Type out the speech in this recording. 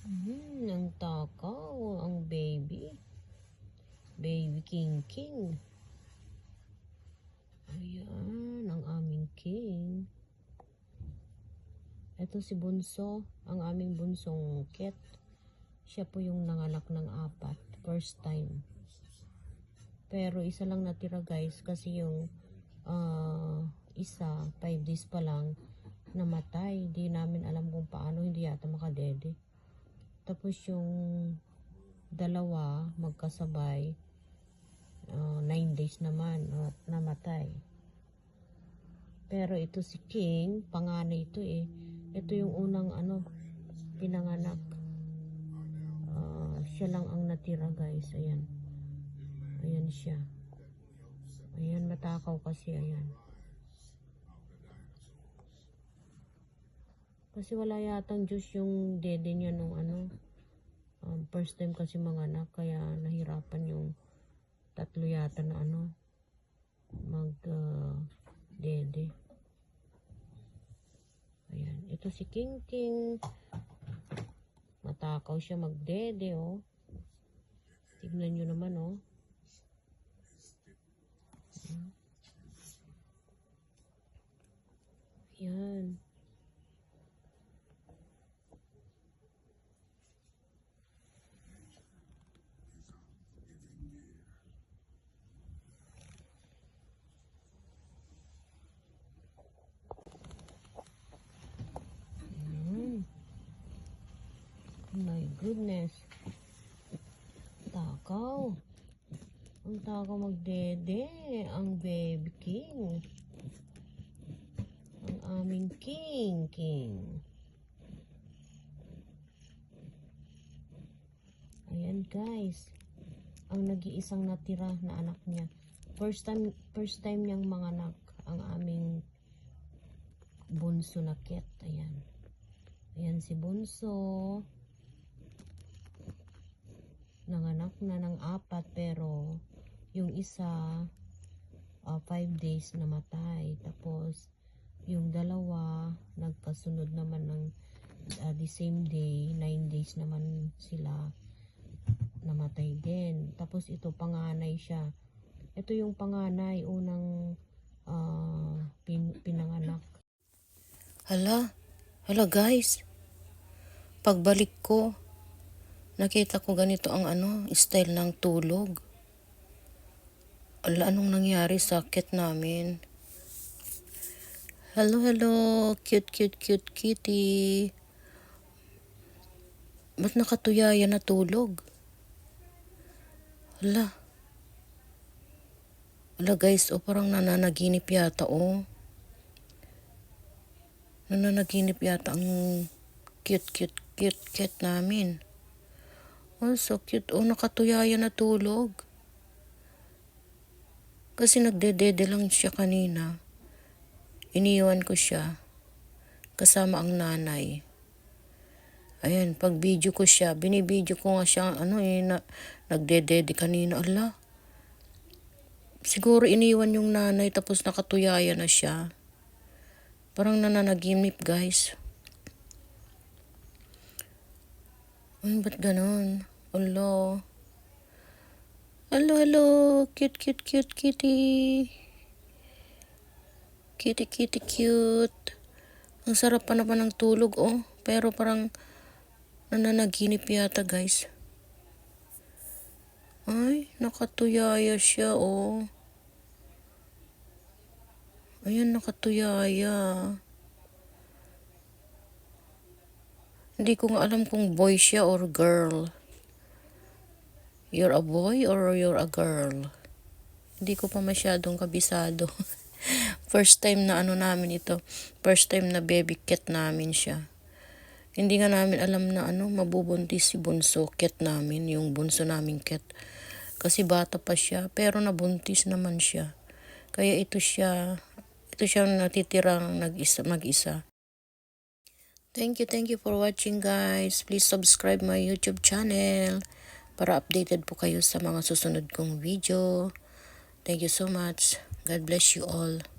Ang takaw, ang baby. Baby King King. Ayan, ang aming king. Ito si Bunso, ang aming bunsong ket. Siya po yung nanganak ng 4, first time. Pero isa lang natira guys, kasi yung isa, 5 days pa lang, namatay. Di namin alam kung paano, hindi yata makadede. Tapos yung dalawa, magkasabay, 9 days naman, namatay. Pero ito si King, panganay ito eh. Ito yung unang pinanganak. Siya lang ang natira guys, ayan. Ayan siya. Ayan, matakaw kasi, ayan. Kasi wala yatang Diyos yung dede niya nung first time kasi manganak, kaya nahirapan yung tatlo yata na dede. Ayan, ito si King King. Matakaw siya magdede, oh. Tignan nyo naman, oh. Ayan. My goodness. Takaw. Ang takaw magdede. Ang baby king. Ang aming king. Ayan guys. Ang nag-iisang natira na anak niya. First time niyang manganak. Ang aming bunso na ket. Ayan. Ayan si Bunso. Nanganak na ng 4, pero yung isa 5 days namatay. Tapos yung dalawa nagkasunod naman ng the same day, 9 days naman sila namatay din. Tapos ito panganay siya. Ito yung panganay, unang pinanganak. Hala guys, pagbalik ko nakita ko ganito ang style ng tulog. Anong nangyari sa cat namin? Hello, cute kitty. Ba't nakatuyaya na tulog? Hala guys, parang nananaginip yata, Nananaginip yata ang cute cat namin. So cute, nakatuyaya na tulog. Kasi nagdedede lang siya kanina. Iniwan ko siya kasama ang nanay. Ayan, pag video ko siya, binibideo ko nga siya nagdedede kanina. Siguro iniwan yung nanay tapos nakatuyaya na siya. Parang nananaginip guys. Ay, ba't ganon? Hello, cute kitty. Kitty cute. Ang sarap pa naman ng tulog, pero parang nananaginip yata guys. Ay, nakatuyaya siya, Ayan, nakatuyaya. Hindi ko nga alam kung boy siya or girl. You're a boy or you're a girl? Hindi ko pa masyadong kabisado. First time na namin ito. First time na baby cat namin siya. Hindi nga namin alam na mabubuntis si Bunso cat namin, yung bunso naming cat. Kasi bata pa siya, pero nabuntis naman siya. Kaya ito siya natitirang mag-isa. Thank you for watching guys. Please subscribe my YouTube channel para updated po kayo sa mga susunod kong video. Thank you so much. God bless you all.